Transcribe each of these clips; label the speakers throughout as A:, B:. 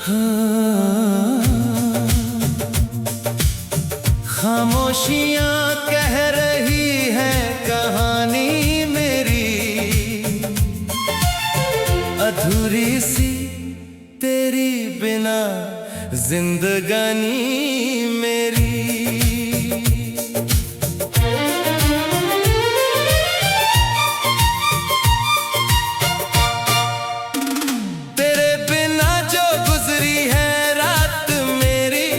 A: हाँ, खामोशियां कह रही है कहानी मेरी, अधूरी सी तेरी बिना जिंदगानी मेरी। तेरे बिना जो गुजरी है रात मेरी,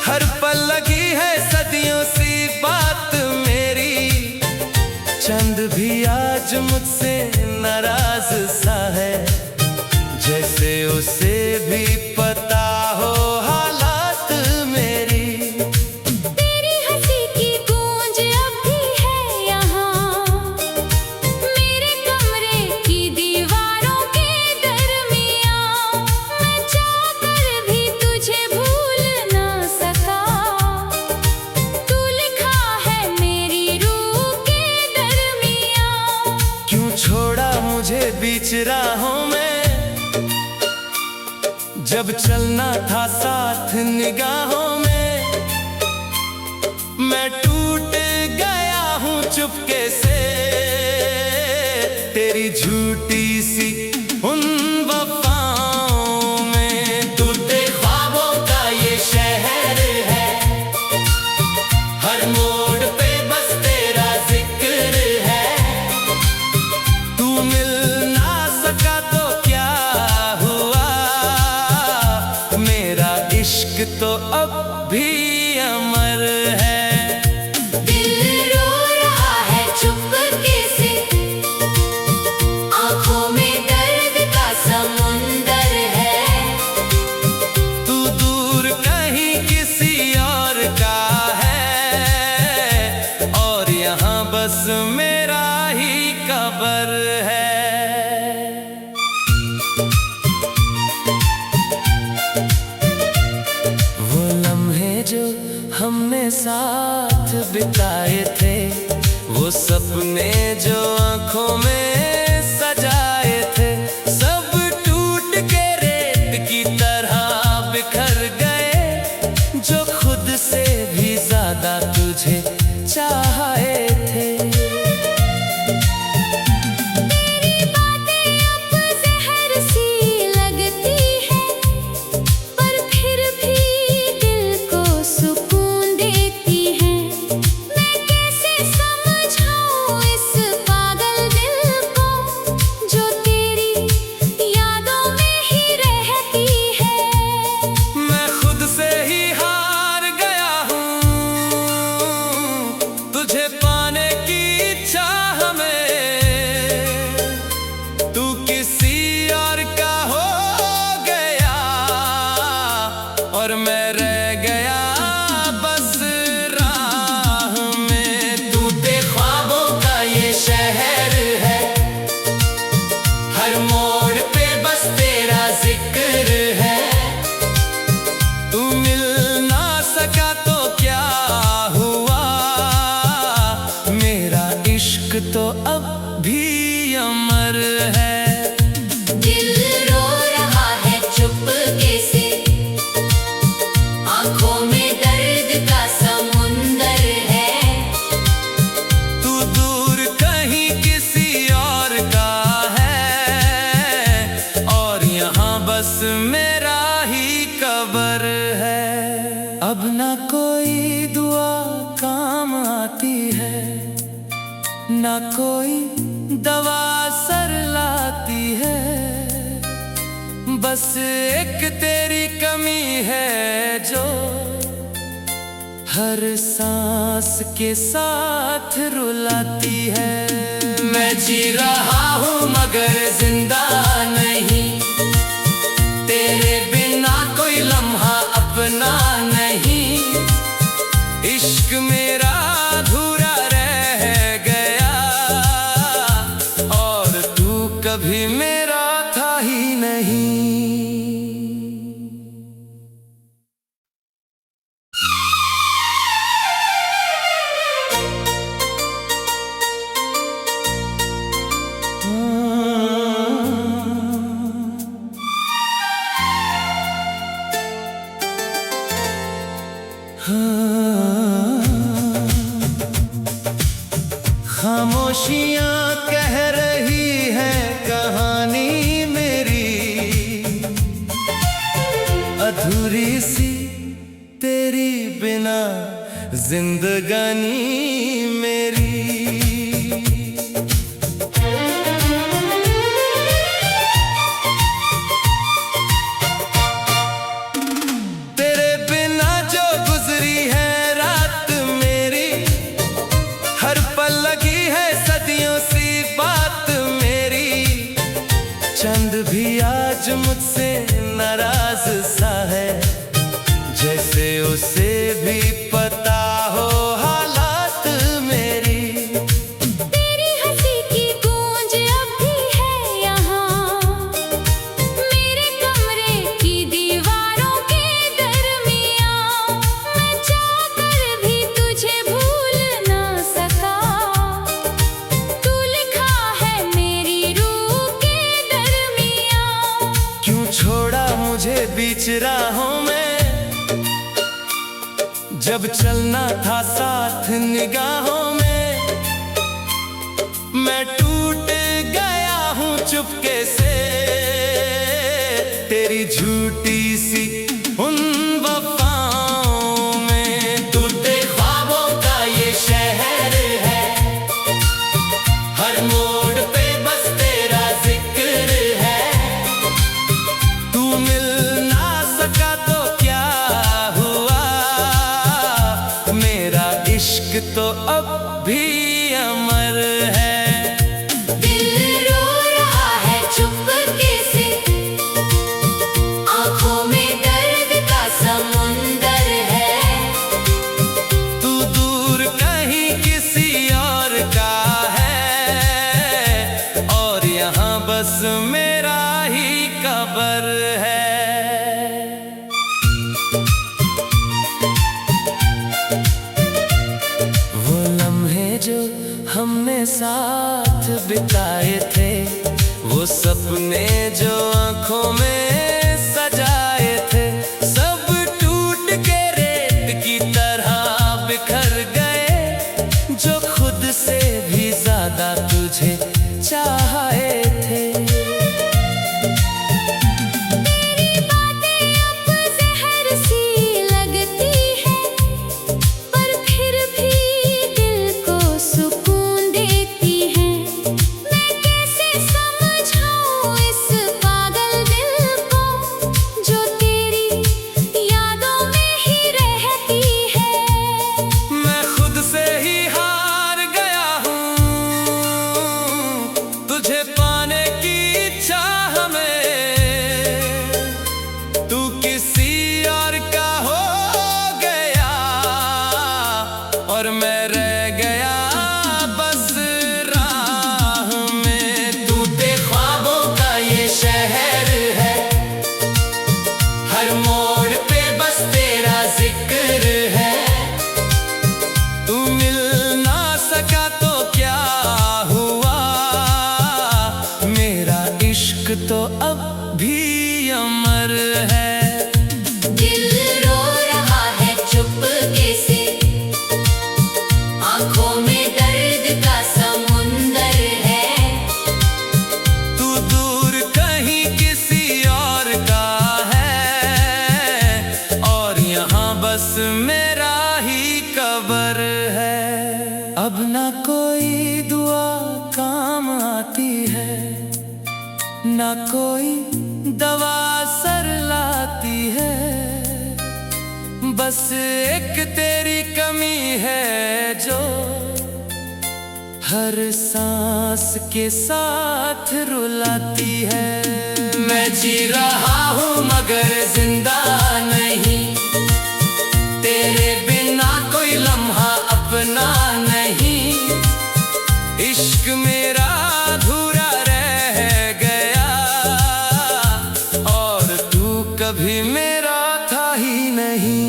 A: हर पल लगी है सदियों सी बात मेरी। चंद भी आज मुझसे नाराज सा है, जैसे उसे भी पता हो हालात मेरी।
B: तेरी हंसी की गूंज अब भी है यहाँ, मेरे कमरे की दीवारों के दरमियाँ। मैं चाहकर भी तुझे भूल ना सका, तू लिखा है मेरी रूह के दरमियाँ।
A: क्यों छोड़ा मुझे बीच राहों में, जब चलना था साथ निगाहों में। मैं टूट गया हूँ चुपके से तेरी झूठी सी उन वफाओं में। टूटे ख्वाबों का ये शहर है, हर मोड़ पे बस तेरा जिक्र है। तू मिल ना सका तो क्या हुआ, मेरा इश्क तो अब भी अमर है।
B: दिल रो रहा है चुपके से, आँखों में दर्द का समुंदर है।
A: तू दूर कहीं किसी और का है, और यहाँ बस मेरा ही कबर है। वो लम्हे जो हमने साथ बिताए थे, वो सपने जो आंखों में सजाए थे, सब टूट के रेत की तरह बिखर गए। जो खुद से भी ज्यादा तुझे चाहे थे।
B: तेरी बातें अब जहर सी लगती है, पर फिर भी दिल को सुकून देती है। मैं कैसे समझाऊं इस पागल दिल को, जो तेरी यादों में ही रहती है।
A: मैं खुद से ही हार गया हूँ, तुझे पाने की चाह में। तू किसी और का हो गया, और मैं रह गया बस राह में। टूटे ख्वाबों का ये शहर है, हर मोड़ पे बस तेरा जिक्र है। तू मिल ना सका तो क्या हुआ, मेरा इश्क तो अब भी अमर है।
B: दिल रो रहा है चुपके से, आँखों में दर्द का समुंदर है।
A: तू दूर कहीं किसी और का है, और यहाँ बस मेरा ही कबर है। अब ना कोई दुआ काम आती है, ना कोई दवा असर लाती है। बस एक तेरी कमी है जो हर सांस के साथ रुलाती है। मैं जी रहा हूँ मगर जिंदा नहीं, तेरे बिना कोई लम्हा अपना नहीं। इश्क मेरा अधूरा रह गया, और तू कभी मेरा था ही नहीं। अधूरी सी तेरी बिना जिंदगानी मेरी। तेरे बिना जो गुजरी है रात मेरी, हर पल लगी है सदियों सी बात मेरी। चंद भी आज मुझसे नाराज सा है, जैसे उसे भी पता हो हालात मेरी।
B: तेरी हंसी की गूंज अब भी है यहाँ, मेरे कमरे की दीवारों के दरमियाँ। मैं चाहकर भी तुझे भूल ना सका, तू लिखा है मेरी रूह के दरमियाँ।
A: क्यों छोड़ा मुझे बीच राहों में, जब चलना था साथ निगाहों में। मैं टूट गया हूँ चुपके से तेरी झूठी सी उन वफाओं में। टूटे ख्वाबों का ये शहर है, हर मोड़ पे बस तेरा जिक्र है। तू मिल ना सका तो क्या हुआ, मेरा इश्क तो अब भी अमर है।
B: दिल रो रहा है चुपके से, आंखों में दर्द का समुंदर है।
A: तू दूर कहीं किसी और का है, और यहाँ बस मेरा ही कबर है। वो लम्हे जो हमने साथ बिताए थे, वो सपने जो आंखों में सजाए थे, सब टूट के रेत की तरह बिखर गए। जो खुद से भी ज्यादा तुझे चाहे थे।
B: तेरी बातें अब जहर सी लगती है, पर फिर भी दिल को सुकून देती है। मैं कैसे समझाऊं इस पागल दिल को, जो तेरी यादों में ही रहती है।
A: मैं खुद से ही हार गया हूँ, तुझे पाने की चाह में। तू किसी और का हो गया, और मैं रह गया बस राह में। टूटे ख्वाबों का ये शहर है, हर मोड़ पे बस तेरा जिक्र है। तू मिल ना सका तो क्या हुआ, मेरा इश्क तो अब भी अमर है।
B: दिल रो रहा है चुपके से, आंखों में दर्द का समुंदर है।
A: तू दूर कहीं किसी और का है, और यहाँ बस मेरा ही कबर है। अब ना कोई दुआ काम आती है, ना कोई दवा असर लाती है। बस एक तेरी कमी है जो हर सांस के साथ रुलाती है। मैं जी रहा हूँ मगर जिंदा नहीं, तेरे बिना कोई लम्हा अपना नहीं। इश्क मेरा अधूरा रह गया, और तू कभी मेरा था ही नहीं।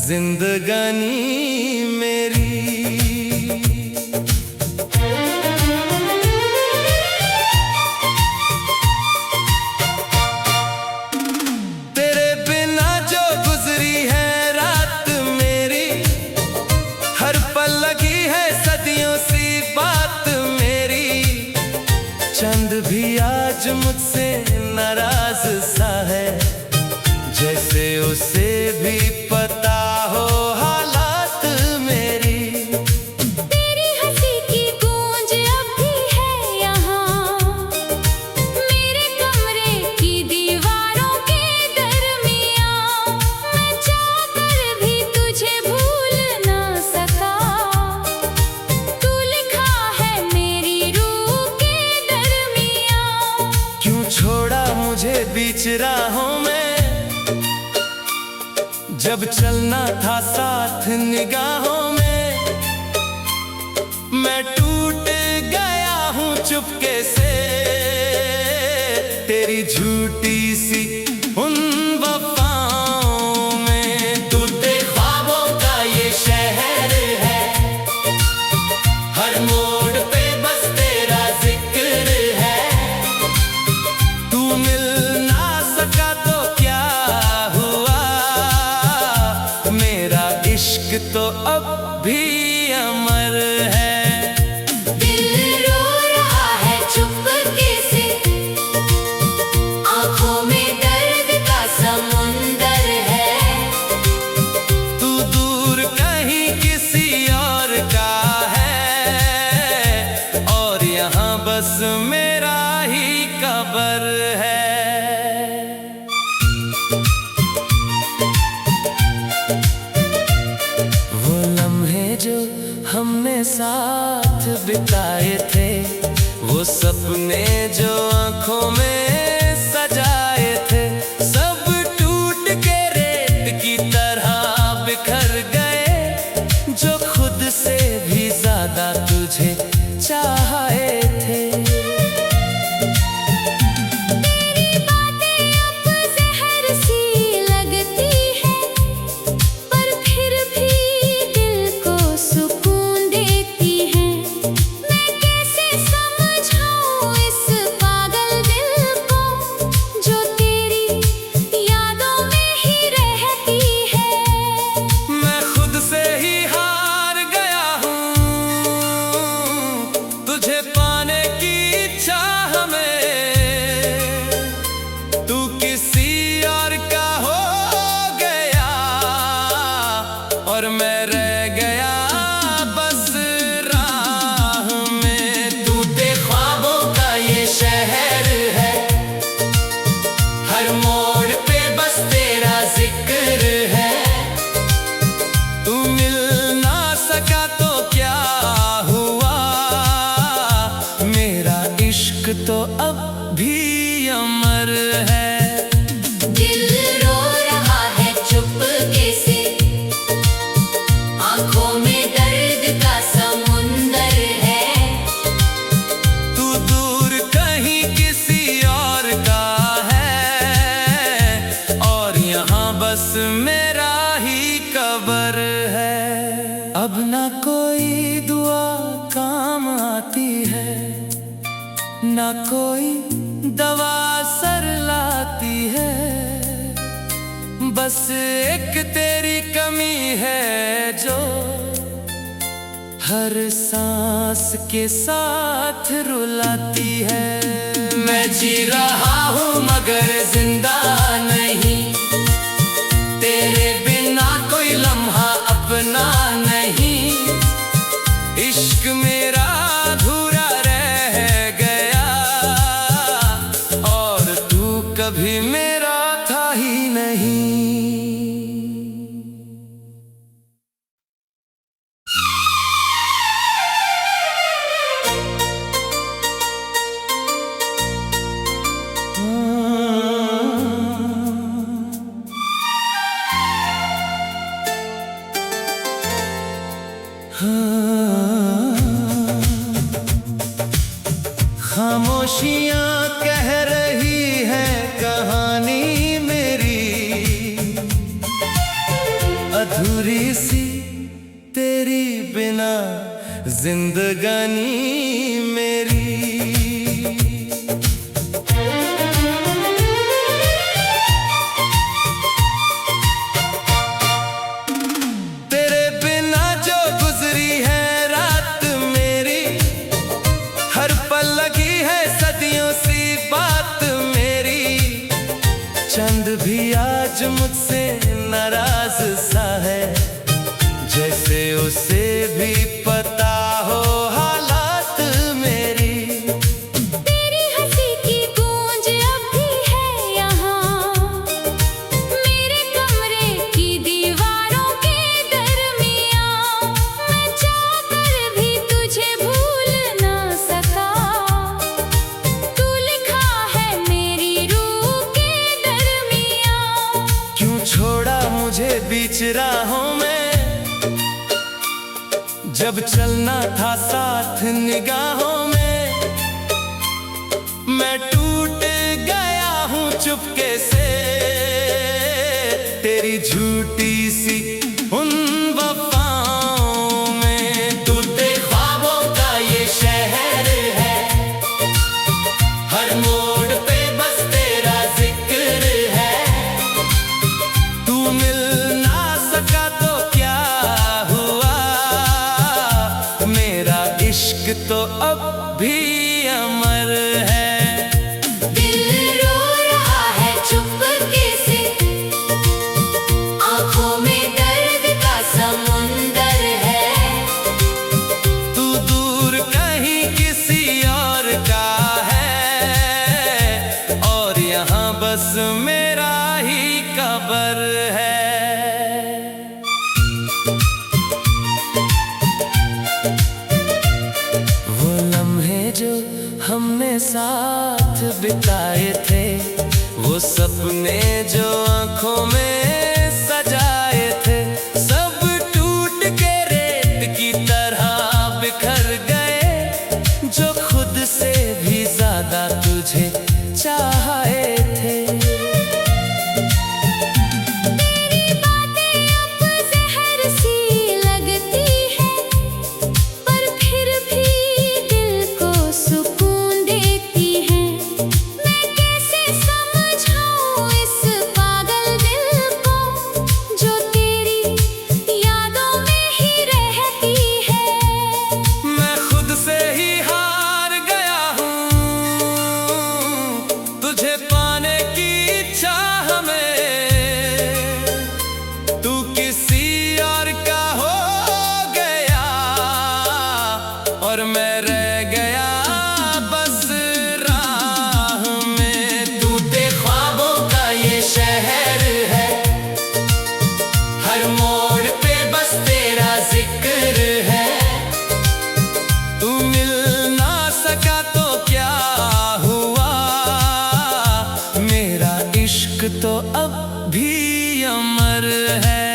A: जिंदगानी मेरी। तेरे बिना जो गुजरी है रात मेरी, हर पल लगी है सदियों सी बात मेरी। चंद भी आज मुझसे नाराज सा है, जैसे उसे भी पता हो हालात मेरी।
B: तेरी हंसी की गूंज अब भी है यहाँ, मेरे कमरे की दीवारों के दरमियाँ। मैं चाहकर भी तुझे भूल ना सका, तू लिखा है मेरी रूह के दरमियाँ।
A: क्यों छोड़ा मुझे बीच राहों में, जब चलना था साथ निगाहों में। मैं टूट गया हूँ चुपके से, तेरी झूठी सी उन वफाओं में। टूटे ख्वाबों का ये शहर है, हर मोड़ पे बस तेरा जिक्र है। तू मिल ना सका तो क्या हुआ, मेरा इश्क तो अब भी अमर है।
B: दिल रो रहा है चुपके से, आँखों में दर्द का समुंदर है।
A: तू दूर कहीं किसी और का है, और यहाँ बस मेरा ही कबर है। वो लम्हे जो हमने साथ बिताए थे, वो सपने जो आंखों में सजाए थे, सब टूट के रेत की तरह बिखर गए। जो खुद से भी ज्यादा तुझे चाहे थे।
B: तेरी बातें अब जहर सी लगती है, पर फिर भी दिल को सुकून देती है। मैं कैसे समझाऊं इस पागल दिल को, जो तेरी यादों में ही रहती है।
A: मैं खुद से ही हार गया हूँ, तुझे पाने की चाह में। तू किसी और का हो गया, और मैं रह गया बस राह में। टूटे ख्वाबों का ये शहर है, हर मोड़ पे बस तेरा जिक्र है। तू मिल ना सका तो क्या हुआ, मेरा इश्क तो अब भी अमर है।
B: दिल रो रहा है चुपके से, आँखों में दर्द का समुंदर है।
A: तू दूर कहीं किसी और का है, और यहाँ बस मेरा ही कबर है। अब ना कोई दुआ काम आती है, ना कोई दवा सर लाती है। बस एक तेरी कमी है जो हर सांस के साथ रुलाती है। मैं जी रहा हूँ मगर जिंदा नहीं, तेरे बिना कोई लम्हा अपना नहीं। इश्क मेरा अधूरा रह गया, और तू कभी मेरा था ही नहीं। खामोशियाँ कह रही है कहानी मेरी, अधूरी अधूरी सी तेरी बिना जिंदगानी मेरी। तेरे बिना जो गुजरी है रात मेरी, हर पल लगी है सदियों सी बात मेरी। चंद भी आज मुझसे नाराज सा है, जैसे उसे भी पता हो हालात मेरी।
B: तेरी हंसी की गूंज अब भी है यहाँ, मेरे कमरे की दीवारों के दरमियाँ। मैं चाहकर भी तुझे भूल ना सका, तू लिखा है मेरी रूह के दरमियाँ।
A: क्यों छोड़ा मुझे बीच राहों में, जब चलना था साथ निगाहों में। मैं टूट गया हूँ चुपके से तेरी झूठी सी उन वफाओं में। टूटे ख्वाबों का ये शहर है, हर मोड़ पे बस तेरा जिक्र है। तू मिल ना सका तो क्या हुआ, मेरा इश्क तो अब भी अमर है।
B: दिल रो रहा है चुपके से, आंखों में दर्द का समुंदर है।
A: तू दूर कहीं किसी और का है, और यहाँ बस मेरा ही कबर है। जो हमने साथ बिताए थे, वो सपने जो आंखों में सजाए थे, सब टूट के रेत की तरह बिखर गए। जो खुद से भी ज्यादा तुझे चाहे थे।
B: तेरी बातें अब जहर सी लगती है, पर फिर भी सुकून देती है। मैं कैसे समझाऊं इस पागल दिल को, जो तेरी यादों में ही रहती है।
A: मैं खुद से ही हार गया हूँ, तुझे पाने की चाह में। तू किसी और का हो गया और मैं रह गया बस राह में। टूटे ख्वाबों का ये शहर है, हर मोड़ पे बस तेरा जिक्र है। तू मिल ना सका तो क्या हुआ, मेरा इश्क तो अब भी अमर है।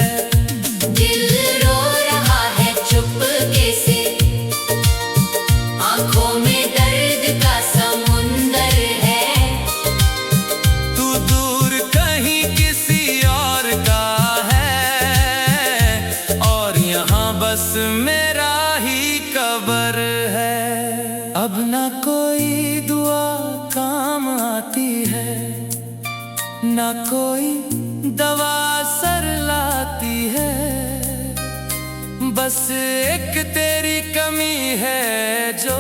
B: दिल रो रहा है चुपके से, आंखों में दर्द का समुंदर है।
A: तू दूर कहीं किसी और का है, और यहाँ बस मेरा ही कबर है। अब ना कोई दुआ काम आती है, ना कोई दवा असर लाती है। बस एक तेरी कमी है जो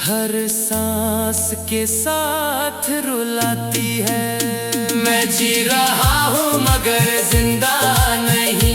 A: हर सांस के साथ रुलाती है। मैं जी रहा हूँ मगर जिंदा नहीं,